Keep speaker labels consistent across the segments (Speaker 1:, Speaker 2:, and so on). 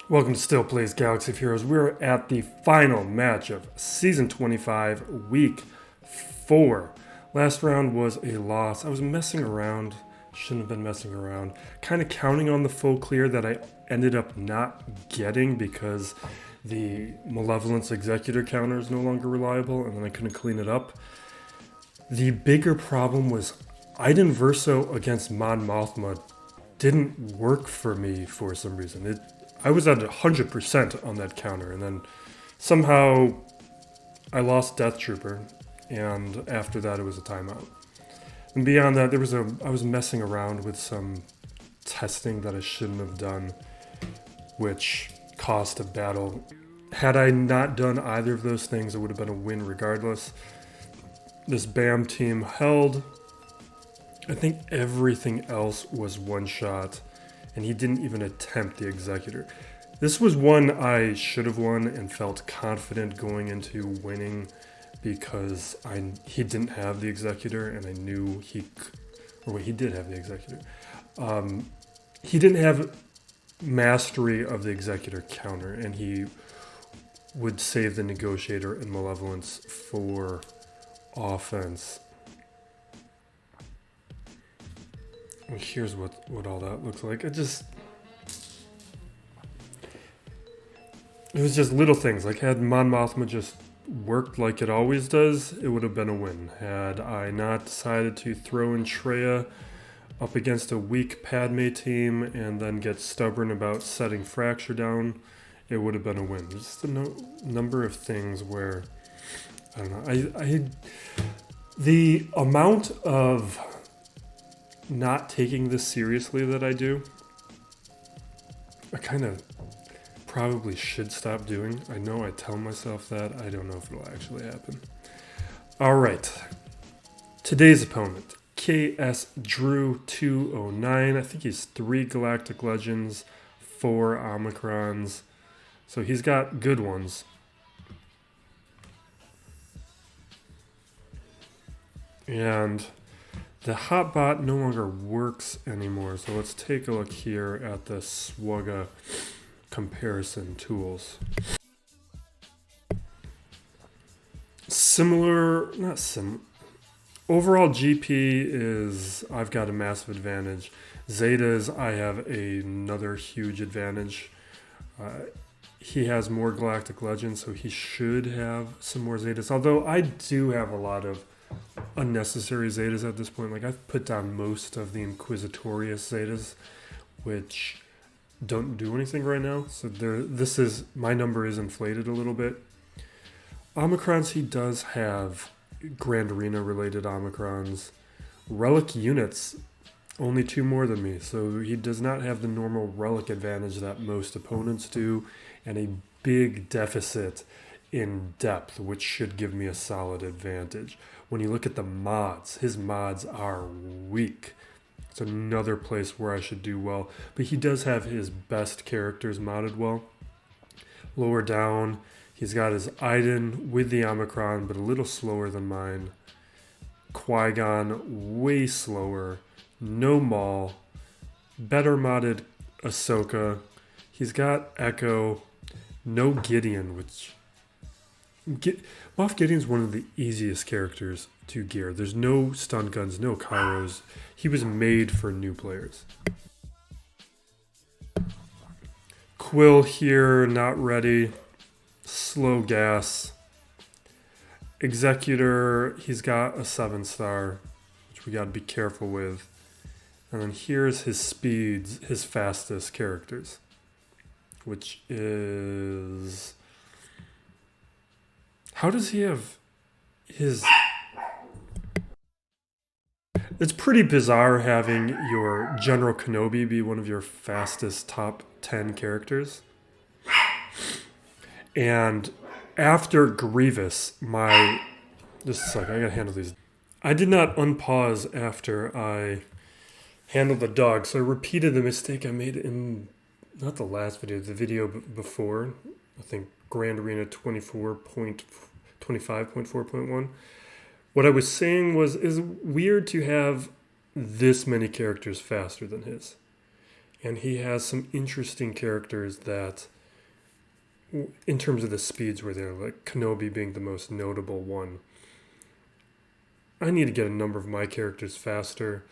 Speaker 1: Welcome to Still Plays Galaxy of Heroes. We're at the final match of Season 25, Week 4. Last round was a loss. I was messing around. Shouldn't have been messing around. Kind of counting on the full clear that I ended up not getting because the Malevolence Executor counter is no longer reliable, and then I couldn't clean it up. The bigger problem was Iden Verso against Mon Mothma didn't work for me for some reason. I was at 100% on that counter, and then somehow I lost Death Trooper, and after that it was a timeout. And beyond that, I was messing around with some testing that I shouldn't have done, which caused a battle. Had I not done either of those things, it would have been a win regardless. This BAM team held. I think everything else was one shot, and he didn't even attempt the Executor. This was one I should have won and felt confident going into winning because he didn't have the Executor, and I knew he did have the Executor. He didn't have mastery of the Executor counter, and he would save the Negotiator and Malevolence for offense. And here's what all that looks like. It was just little things. Like, had Mon Mothma just worked like it always does, it would have been a win. Had I not decided to throw in Traya up against a weak Padme team and then get stubborn about setting Fracture down, it would have been a win. Just a number of things where, I don't know, the amount of not taking this seriously that I do, I kind of probably should stop doing. I know I tell myself that. I don't know if it'll actually happen. All right. Today's opponent, KS Drew 209. I think he's 3 Galactic Legends, 4 Omicrons. So he's got good ones. And the hotbot no longer works anymore, so let's take a look here at the SWGOH comparison tools. Overall GP is, I've got a massive advantage. Zetas, I have another huge advantage. He has more Galactic Legends, so he should have some more Zetas, although I do have a lot of unnecessary Zetas at this point. Like, I've put down most of the Inquisitorious Zetas, which don't do anything right now. So my number is inflated a little bit. Omicrons, he does have Grand Arena related Omicrons. Relic units, only 2 more than me. So he does not have the normal relic advantage that most opponents do, and a big deficit in depth, which should give me a solid advantage. When you look at the mods, his mods are weak. It's another place where I should do well. But he does have his best characters modded well. Lower down, he's got his Iden with the Omicron, but a little slower than mine. Qui-Gon, way slower. No Maul. Better modded Ahsoka. He's got Echo. No Gideon, which... Moff Gideon's one of the easiest characters to gear. There's no stun guns, no Kairos. He was made for new players. Quill here, not ready. Slow gas. Executor, he's got a 7-star, which we got to be careful with. And then here's his speeds, his fastest characters, which is... How does he have his... It's pretty bizarre having your General Kenobi be one of your fastest top 10 characters. And after Grievous, Just a second, I gotta handle these. I did not unpause after I handled the dog, so I repeated the mistake I made in, not the last video, the video before. I think Grand Arena 25.4.1. What I was saying was, is weird to have this many characters faster than his. And he has some interesting characters that in terms of the speeds where they're like Kenobi being the most notable one. I need to get a number of my characters faster,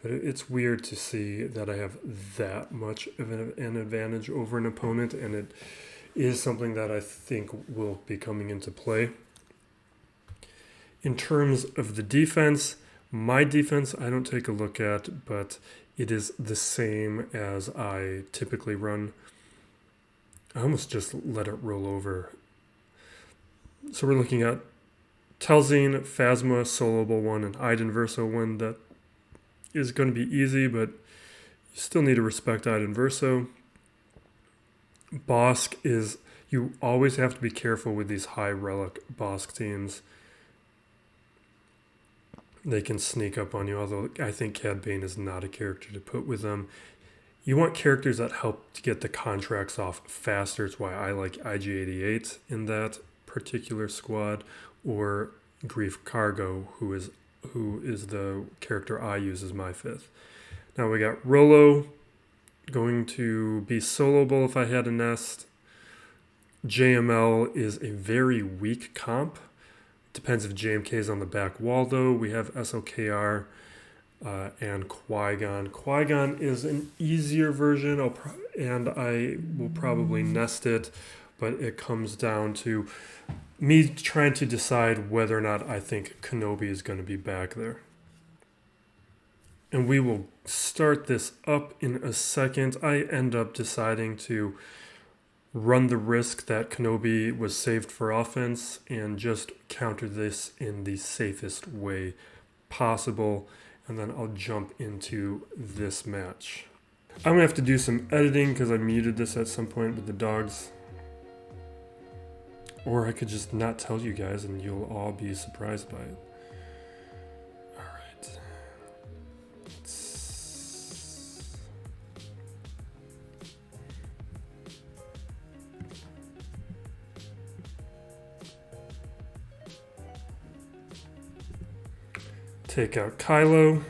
Speaker 1: but it's weird to see that I have that much of an advantage over an opponent, and it is something that I think will be coming into play. In terms of the defense, my defense I don't take a look at, but it is the same as I typically run. I almost just let it roll over. So we're looking at Telzine, Phasma, Soloable one, and Iden Verso one. That is going to be easy, but you still need to respect Iden Verso. Bosk is, you always have to be careful with these high relic Bosk teams. They can sneak up on you, although I think Cad Bane is not a character to put with them. You want characters that help to get the contracts off faster. It's why I like IG-88 in that particular squad, or Grief Cargo, who is the character I use as my fifth. Now we got Rolo, going to be soloable if I had a nest. JML is a very weak comp. Depends if JMK is on the back wall, though. We have SLKR and Qui-Gon. Qui-Gon is an easier version, and I will probably nest it, but it comes down to me trying to decide whether or not I think Kenobi is going to be back there. And we will start this up in a second. I end up deciding to run the risk that Kenobi was saved for offense and just counter this in the safest way possible. And then I'll jump into this match. I'm going to have to do some editing because I muted this at some point with the dogs. Or I could just not tell you guys and you'll all be surprised by it. Alright. Take out Kylo.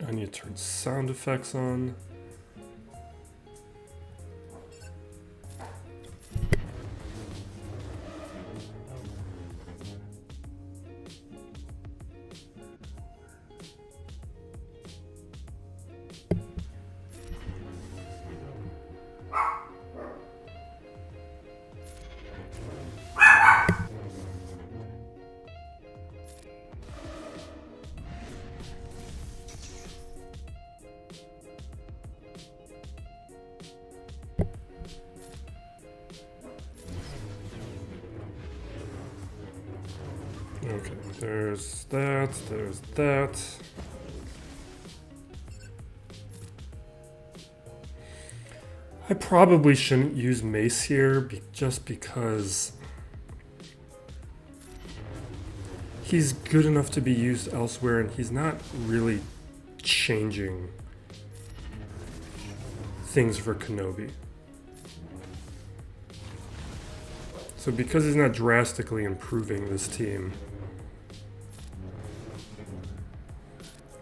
Speaker 1: I need to turn sound effects on. Okay, there's that. I probably shouldn't use Mace here just because he's good enough to be used elsewhere and he's not really changing things for Kenobi. So because he's not drastically improving this team,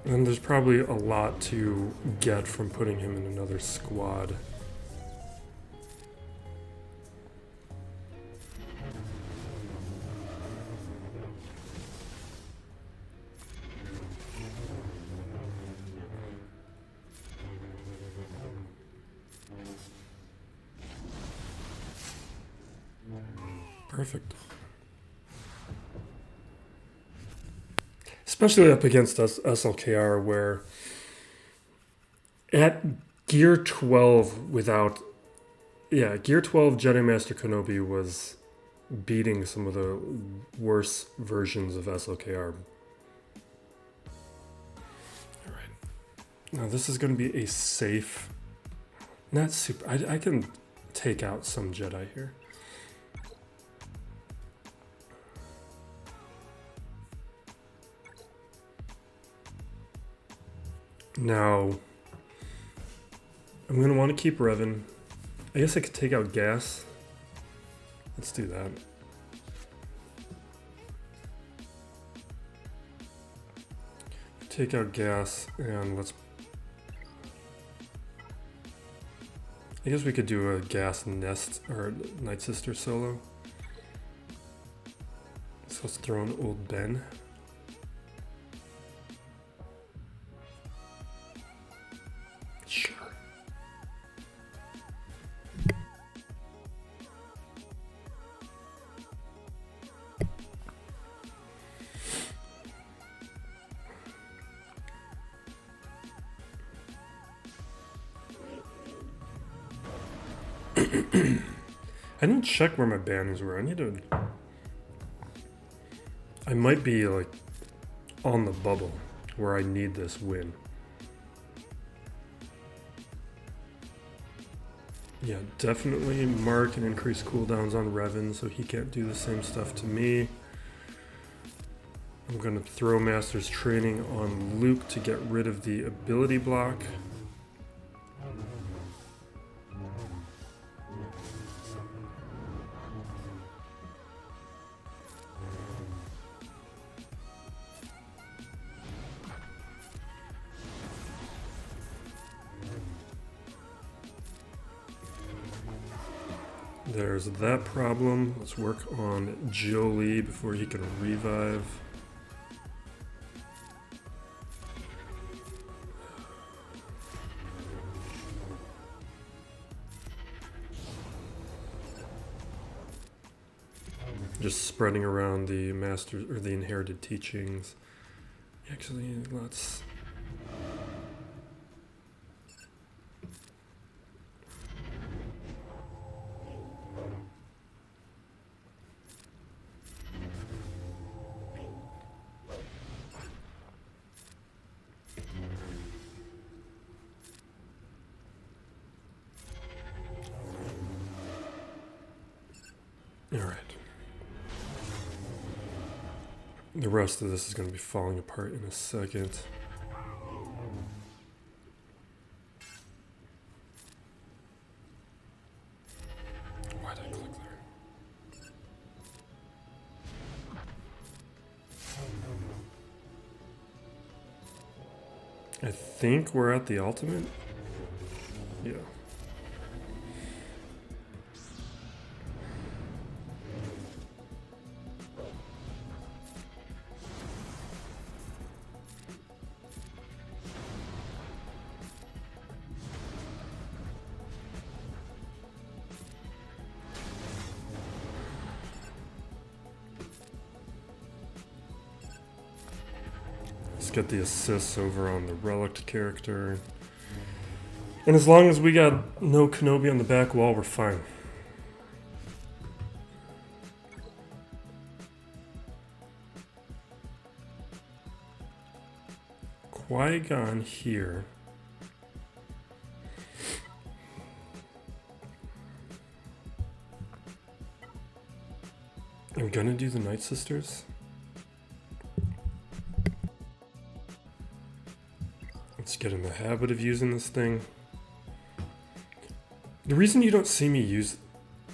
Speaker 1: and there's probably a lot to get from putting him in another squad. Perfect. Especially up against SLKR, where at Gear 12 Gear 12 Jedi Master Kenobi was beating some of the worst versions of SLKR. Alright. Now this is going to be a safe, not super, I can take out some Jedi here. Now, I'm going to want to keep Revan. I guess I could take out Gas. Let's do that. take out gas and let's... I guess we could do a gas nest or Night Sister solo. So let's throw in old Ben. Sure. I didn't check where my banners were. I need to... I might be like on the bubble where I need this win. Yeah, definitely mark and increase cooldowns on Revan so he can't do the same stuff to me. I'm gonna throw Master's Training on Luke to get rid of the ability block. There's that problem. Let's work on Jolie before he can revive. Just spreading around the master or the inherited teachings. Actually, let's... All right. The rest of this is going to be falling apart in a second. Why did I click there? I think we're at the ultimate. Yeah. Get the assists over on the relict character. And as long as we got no Kenobi on the back wall, we're fine. Qui-Gon here. I'm gonna do the Night Sisters. Let's get in the habit of using this thing. The reason you don't see me use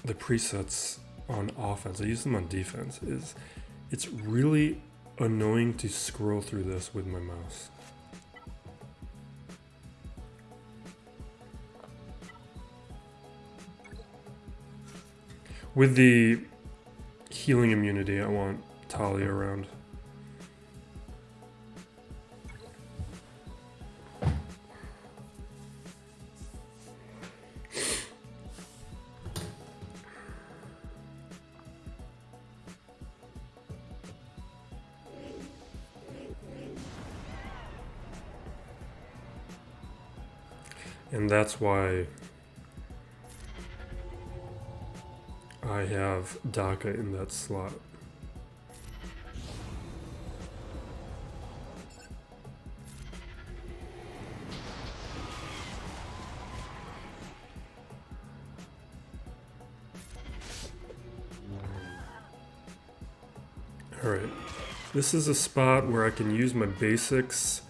Speaker 1: the presets on offense, I use them on defense, is it's really annoying to scroll through this with my mouse. With the healing immunity, I want Talia around. And that's why I have Daka in that slot. All right, this is a spot where I can use my basics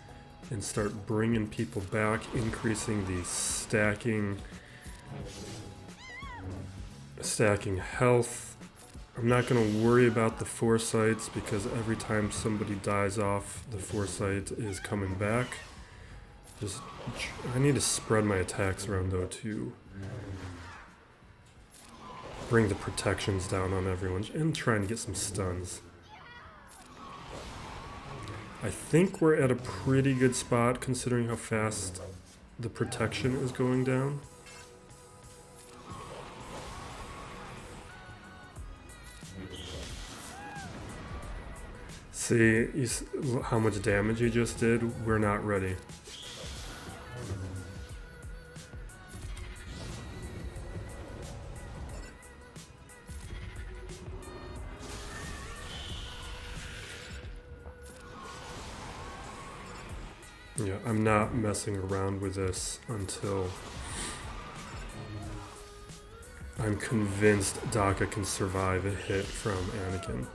Speaker 1: and start bringing people back, increasing the stacking health. I'm not going to worry about the foresights because every time somebody dies off, the foresight is coming back. I need to spread my attacks around though to bring the protections down on everyone and try and get some stuns. I think we're at a pretty good spot considering how fast the protection is going down. See how much damage he just did? We're not ready. Yeah, I'm not messing around with this until I'm convinced Daka can survive a hit from Anakin.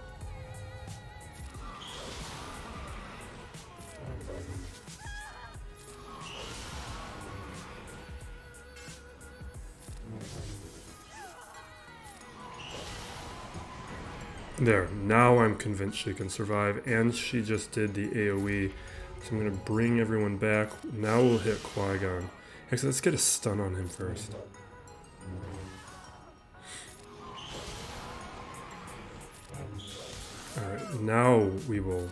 Speaker 1: There, now I'm convinced she can survive, and she just did the AoE. So I'm going to bring everyone back. Now we'll hit Qui-Gon. Actually, let's get a stun on him first. Alright, now we will...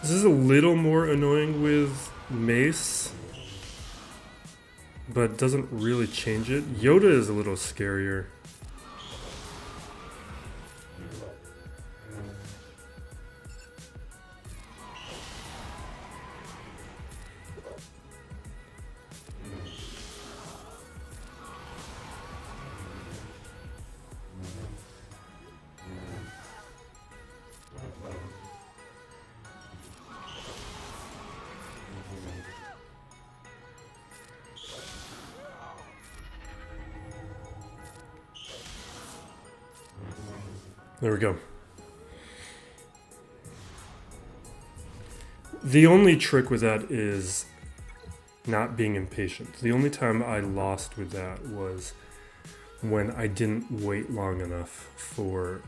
Speaker 1: This is a little more annoying with Mace, but doesn't really change it. Yoda is a little scarier. There we go. The only trick with that is not being impatient. The only time I lost with that was when I didn't wait long enough for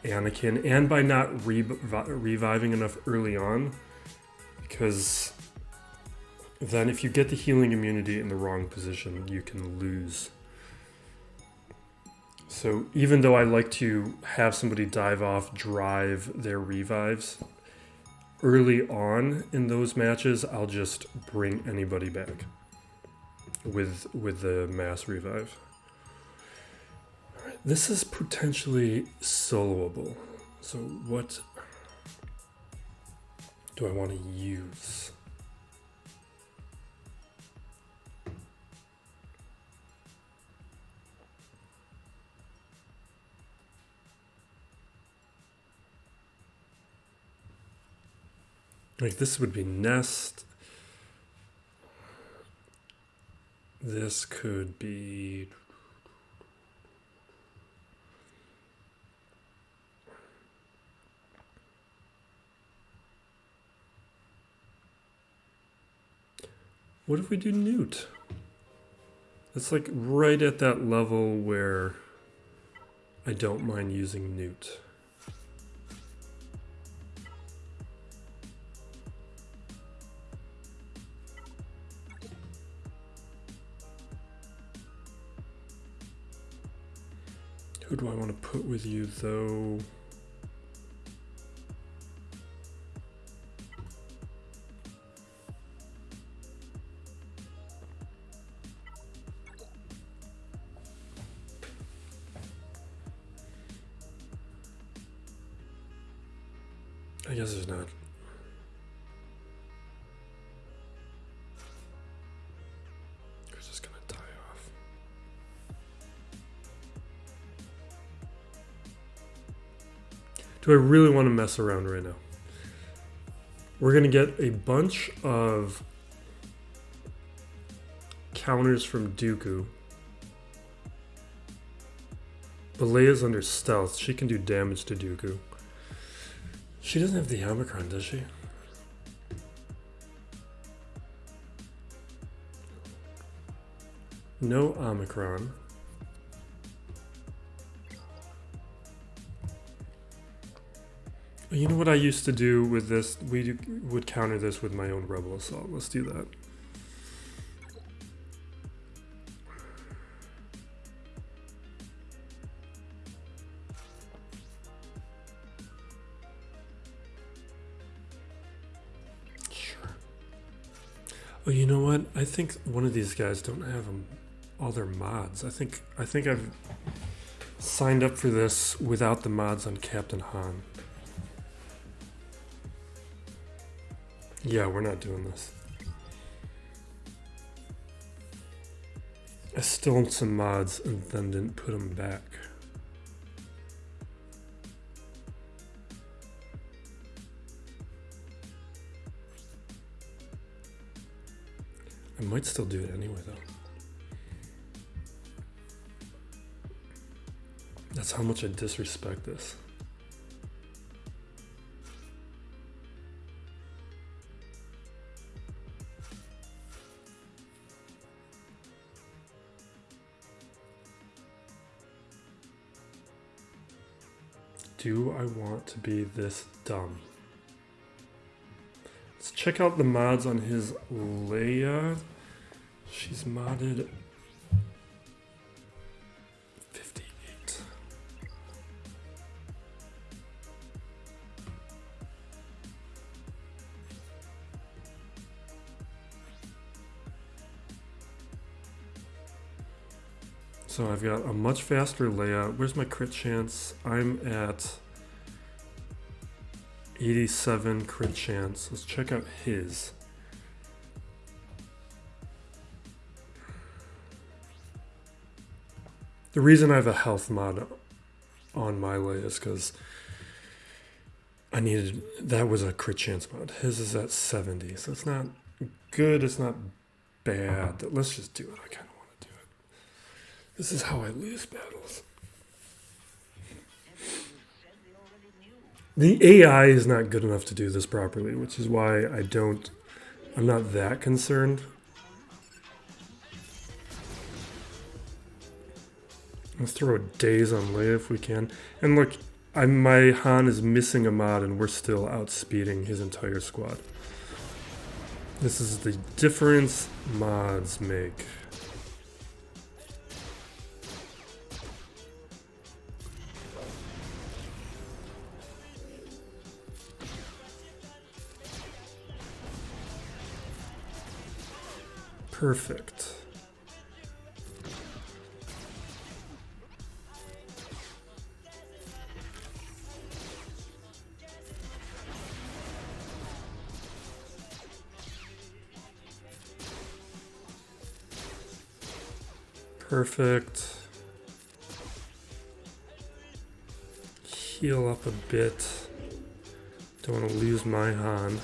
Speaker 1: Anakin, and by not reviving enough early on, because then if you get the healing immunity in the wrong position, you can lose. So even though I like to have somebody dive off, drive their revives, early on in those matches, I'll just bring anybody back with the mass revive. All right, this is potentially soloable. So what do I want to use? Like this would be Nest. This could be... What if we do Newt? It's like right at that level where I don't mind using Newt. Who do I want to put with you, though? I guess there's not. Do I really want to mess around right now? We're going to get a bunch of counters from Dooku. But Leia's under stealth. She can do damage to Dooku. She doesn't have the Omicron, does she? No Omicron. You know what I used to do with this? We would counter this with my own Rebel Assault. Let's do that. Sure. Oh, you know what? I think one of these guys don't have all their mods. I think I've signed up for this without the mods on Captain Han. Yeah, we're not doing this. I stole some mods and then didn't put them back. I might still do it anyway, though. That's how much I disrespect this. Do I want to be this dumb? Let's check out the mods on his Leia. She's modded 58. So I've got a much faster Leia. Where's my crit chance? I'm at 87 crit chance. Let's check out his. The reason I have a health mod on my Leia is because I needed, that was a crit chance mod. His is at 70, so it's not good, it's not bad. Let's just do it. I kind of want to do it. This is how I lose battles. The AI is not good enough to do this properly, which is why I'm not that concerned. Let's throw days on Leia if we can. And look, my Han is missing a mod and we're still outspeeding his entire squad. This is the difference mods make. Perfect. Perfect. Heal up a bit. Don't want to lose my Han.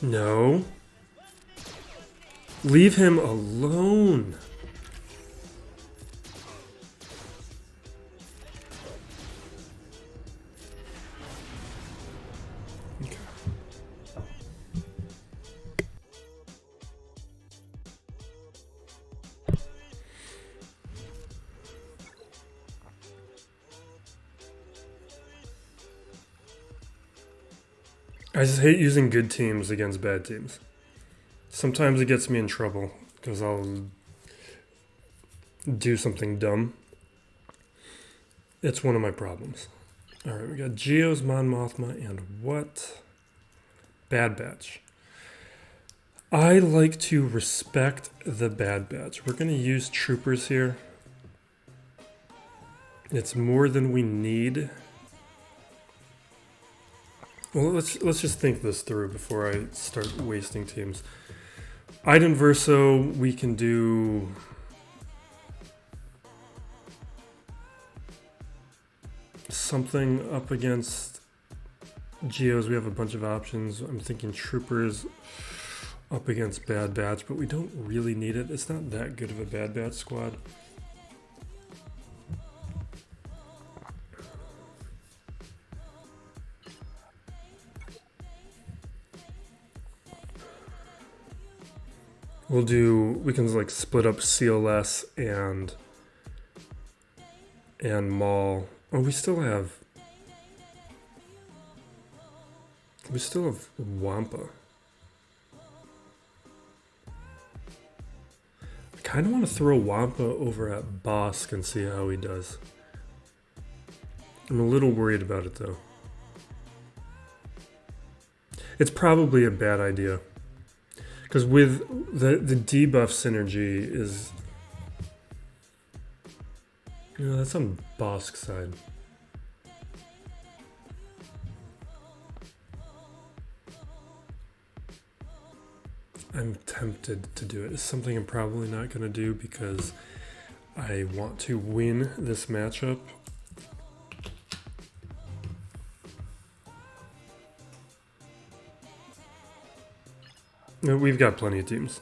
Speaker 1: No. Leave him alone. Okay. I just hate using good teams against bad teams. Sometimes it gets me in trouble because I'll do something dumb. It's one of my problems. All right, we got Geos, Mon Mothma, and what? Bad Batch. I like to respect the Bad Batch. We're going to use Trprs here. It's more than we need. Well, let's just think this through before I start wasting teams. Iden Verso, we can do something up against Geos. We have a bunch of options. I'm thinking Trprs up against Bad Batch, but we don't really need it. It's not that good of a Bad Batch squad. We can like split up CLS and Maul. Oh, we still have Wampa. I kind of want to throw Wampa over at Bosk and see how he does. I'm a little worried about it though. It's probably a bad idea. Because with the debuff synergy is, that's on Bosk's side. I'm tempted to do it. It's something I'm probably not going to do because I want to win this matchup. No, we've got plenty of teams.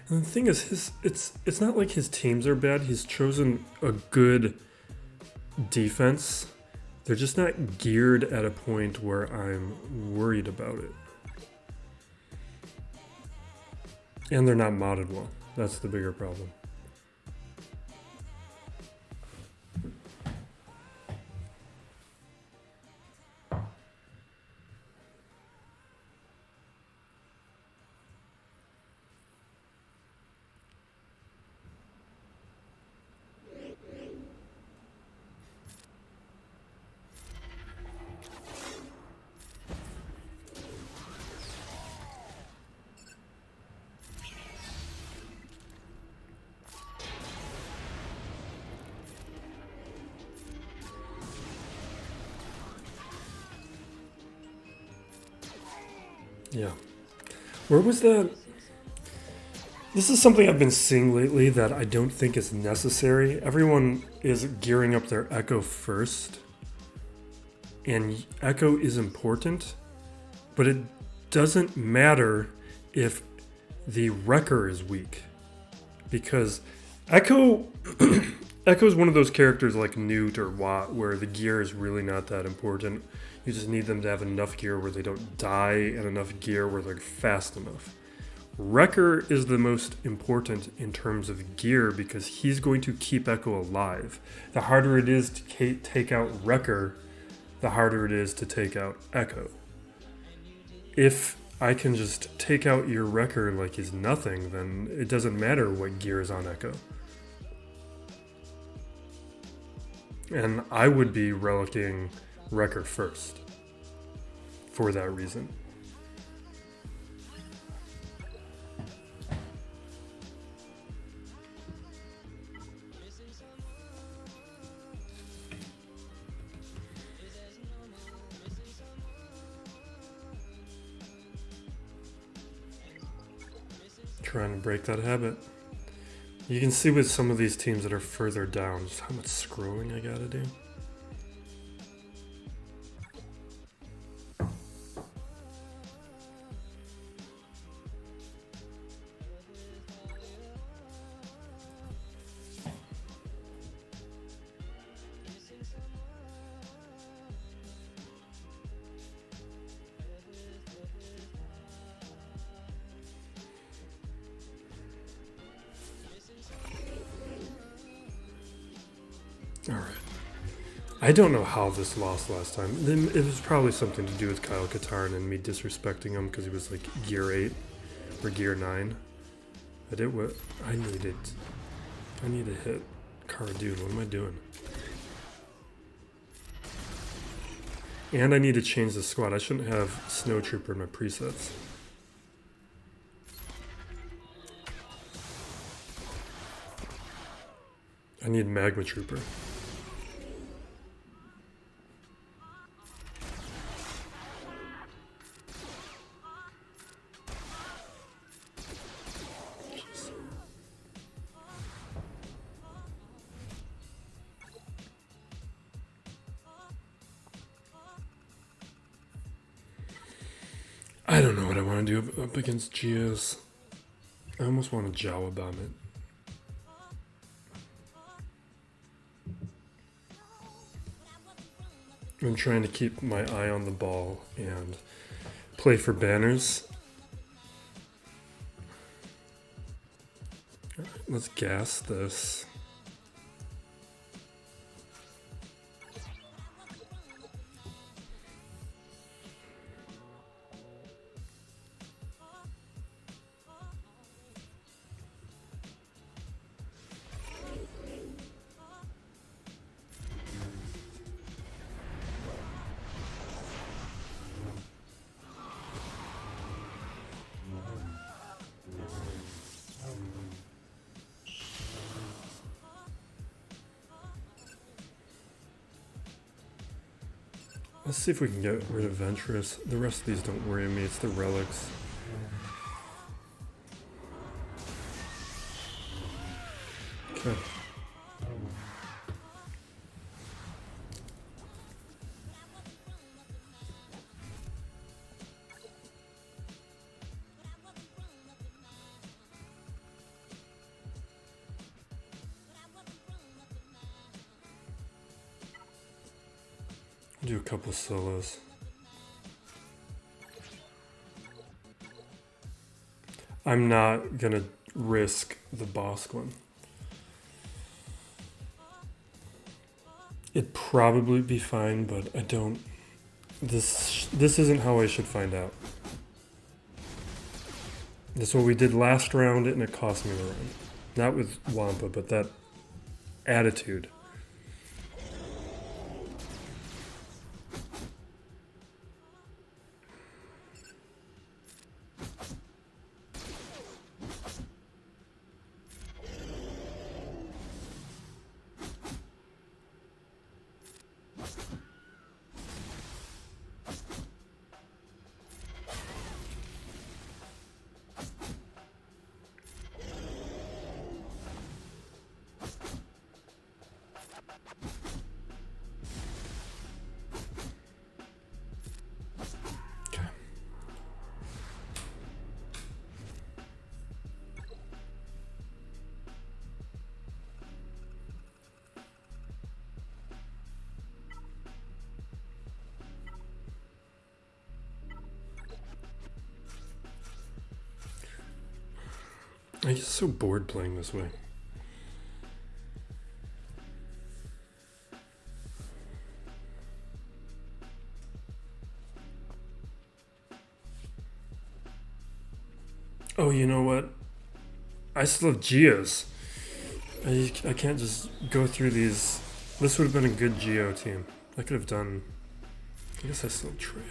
Speaker 1: And the thing is, it's not like his teams are bad. He's chosen a good defense. They're just not geared at a point where I'm worried about it. And they're not modded well. That's the bigger problem. Yeah. Where was that? This is something I've been seeing lately that I don't think is necessary. Everyone is gearing up their Echo first. And Echo is important, but it doesn't matter if the Wrecker is weak. Because Echo Echo is one of those characters like Newt or Watt where the gear is really not that important. You just need them to have enough gear where they don't die and enough gear where they're fast enough. Wrecker is the most important in terms of gear because he's going to keep Echo alive. The harder it is to take out Wrecker, the harder it is to take out Echo. If I can just take out your Wrecker like he's nothing, then it doesn't matter what gear is on Echo. And I would be relicking Wrecker first for that reason. Trying to break that habit. You can see with some of these teams that are further down just how much scrolling I gotta do. Alright. I don't know how this lost last time. It was probably something to do with Kyle Katarn and me disrespecting him because he was like gear 8 or gear 9. I did what I needed. I need to hit Cardoon. What am I doing? And I need to change the squad. I shouldn't have Snow Trooper in my presets. I need Magma Trooper. I don't know what I want to do up against Geos. I almost want to Jawa bomb it. I'm trying to keep my eye on the ball and play for banners. All right, let's gas this. Let's see if we can get rid of Ventress. The rest of these don't worry me, it's the relics. Okay. Do a couple solos. I'm not gonna risk the boss one. It'd probably be fine, but I don't. This isn't how I should find out. This is what we did last round, and it cost me the round. Not with Wampa, but that attitude. I get so bored playing this way. Oh, you know what? I still have Geos. I can't just go through these. This would have been a good Geo team. I could have done. I guess I still have Trey.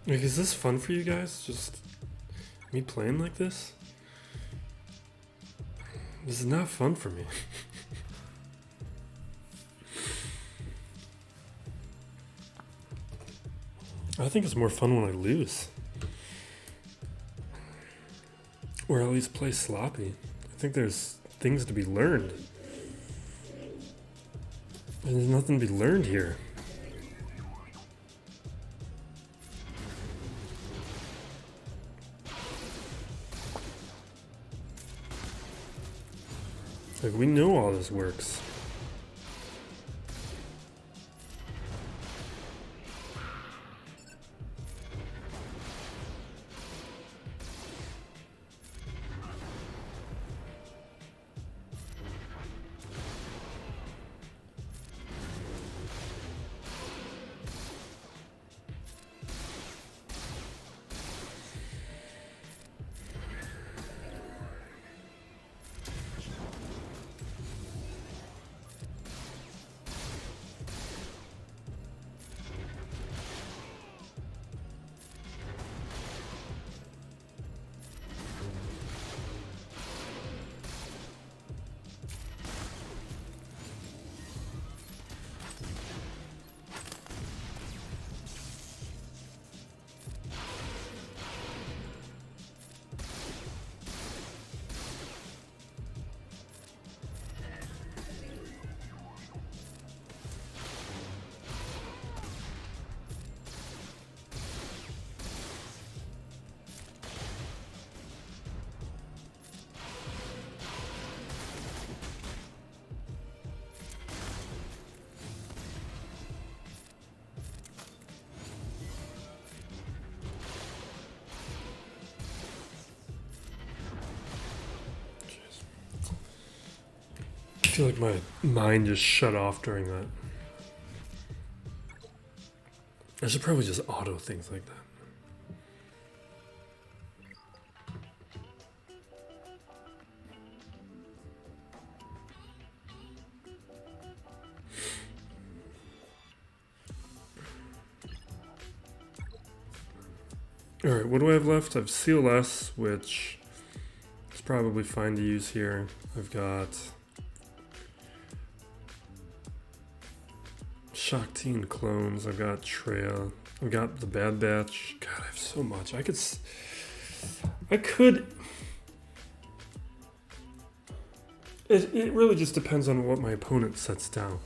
Speaker 1: Like, is this fun for you guys? Just me playing like this? This is not fun for me. I think it's more fun when I lose. Or at least play sloppy. I think there's things to be learned. And there's nothing to be learned here. Like, we know all this works. I feel like my mind just shut off during that. I should probably just auto things like that. Alright, what do I have left? I have CLS, which is probably fine to use here. I've got Shakteen clones, I've got Treya, I've got the Bad Batch. God, I have so much. I could. It really just depends on what my opponent sets down.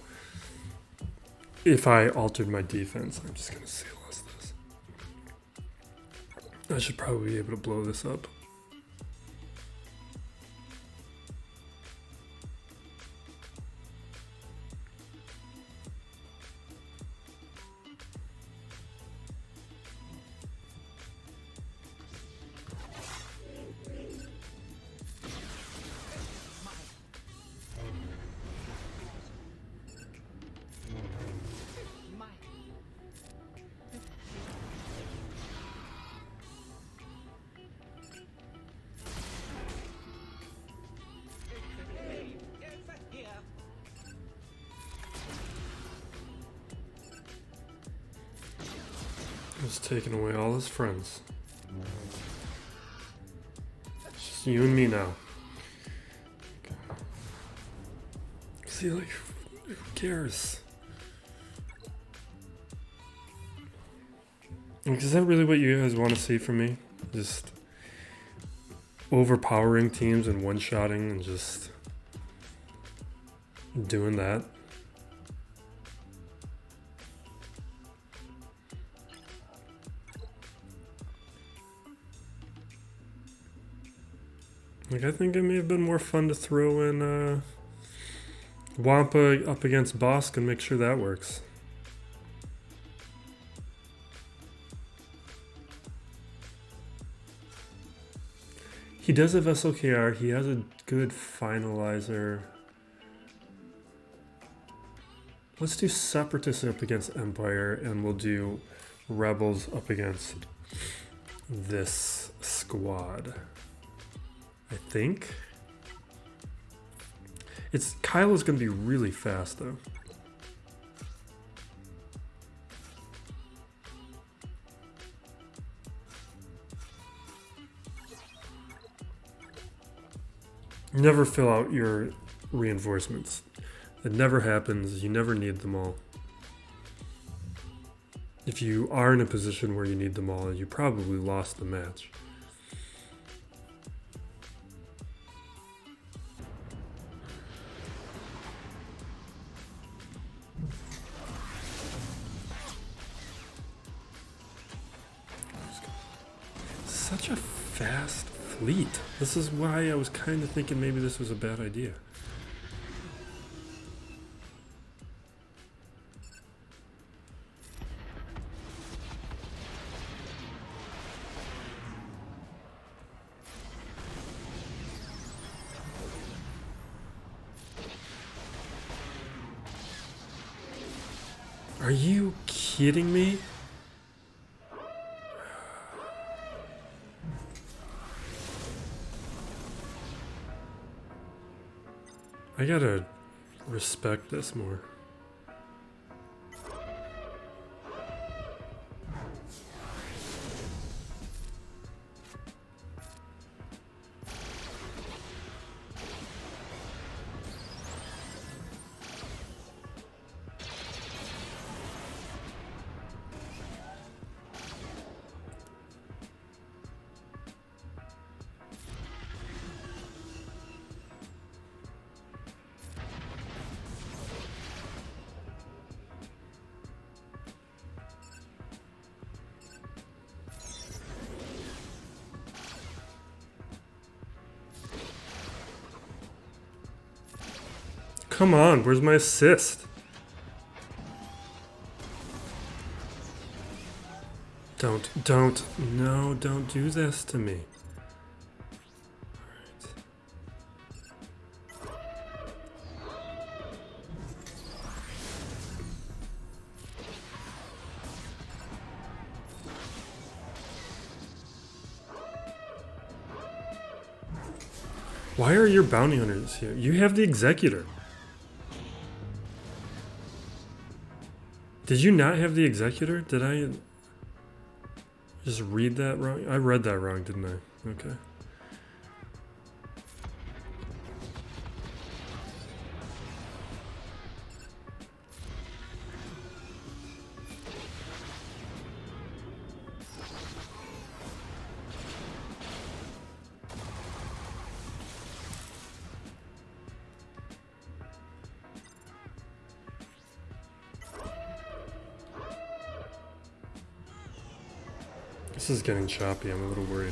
Speaker 1: If I altered my defense, I'm just gonna CLS this. I should probably be able to blow this up. Just taking away all his friends. It's just you and me now. Okay. See, like, who cares? Like, is that really what you guys want to see from me? Just overpowering teams and one-shotting and just doing that? Like, I think it may have been more fun to throw in Wampa up against Bosk and make sure that works. He does have SLKR, he has a good finalizer. Let's do Separatists up against Empire, and we'll do Rebels up against this squad. I think. Kylo's gonna be really fast though. Never fill out your reinforcements. It never happens. You never need them all. If you are in a position where you need them all, you probably lost the match. Such a fast fleet. This is why I was kind of thinking maybe this was a bad idea. Are you kidding me? I gotta respect this more. Come on, where's my assist? Don't do this to me. Why are your bounty hunters here? You have the executor. Did you not have the executor? Did I just read that wrong? I read that wrong, didn't I? Okay. This is getting choppy, I'm a little worried.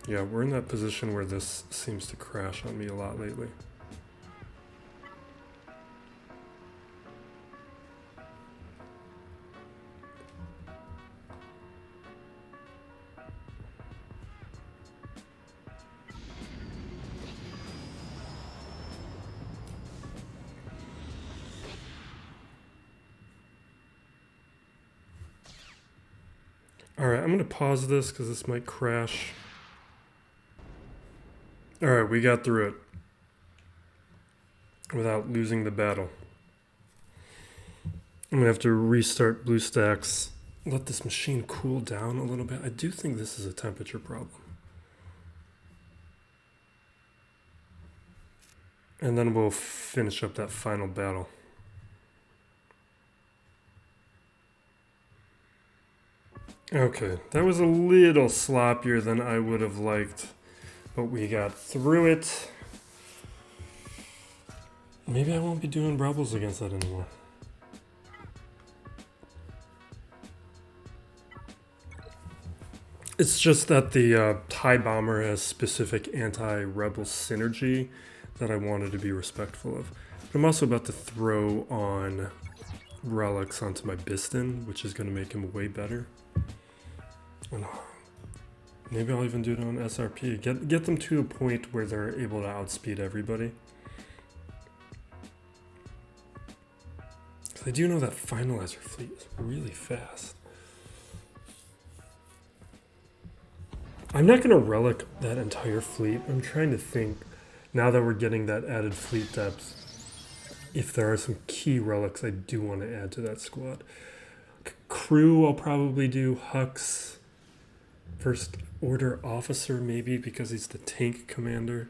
Speaker 1: Yeah, we're in that position where this seems to crash on me a lot lately. Alright, I'm going to pause this because this might crash. Alright, we got through it without losing the battle. I'm going to have to restart BlueStacks, let this machine cool down a little bit. I do think this is a temperature problem. And then we'll finish up that final battle. Okay, that was a little sloppier than I would have liked, but we got through it. Maybe I won't be doing Rebels against that anymore. It's just that the TIE Bomber has specific anti-Rebel synergy that I wanted to be respectful of. But I'm also about to throw on relics onto my Biston, which is going to make him way better. And maybe I'll even do it on SRP. Get them to a point where they're able to outspeed everybody. Because I do know that Finalizer fleet is really fast. I'm not going to relic that entire fleet. I'm trying to think, now that we're getting that added fleet depth, if there are some key relics I do want to add to that squad. crew, I'll probably do Hux First Order Officer, maybe, because he's the tank commander.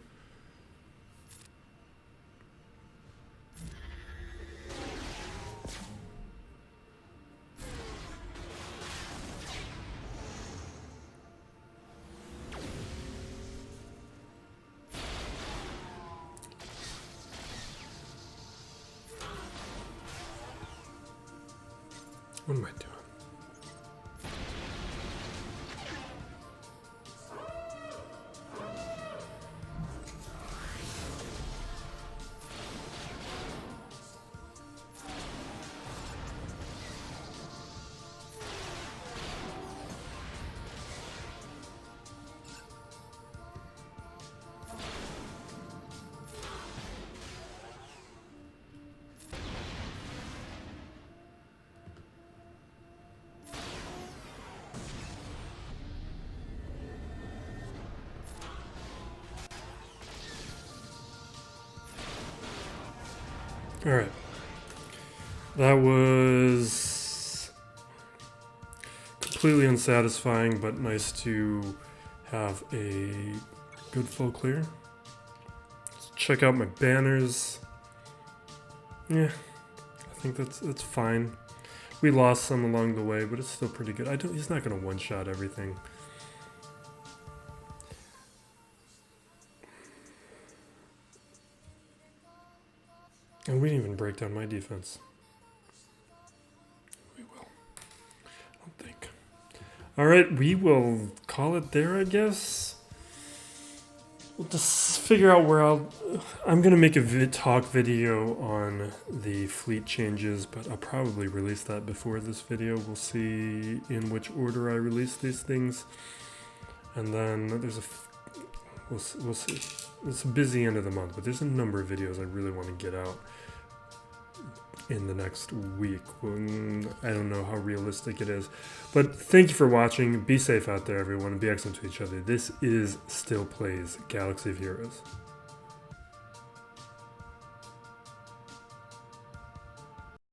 Speaker 1: What am I doing? All right. That was completely unsatisfying, but nice to have a good full clear. Let's check out my banners. Yeah, I think that's fine. We lost some along the way, but it's still pretty good. He's not going to one-shot everything. And we didn't even break down my defense. We will. I don't think. All right, we will call it there, I guess. We'll just figure out where I'm going to make a talk video on the fleet changes, but I'll probably release that before this video. We'll see in which order I release these things. And then there's we'll see. It's a busy end of the month, but there's a number of videos I really want to get out in the next week. I don't know how realistic it is, but thank you for watching. Be safe out there, everyone, and be excellent to each other. This is Still Plays Galaxy of Heroes.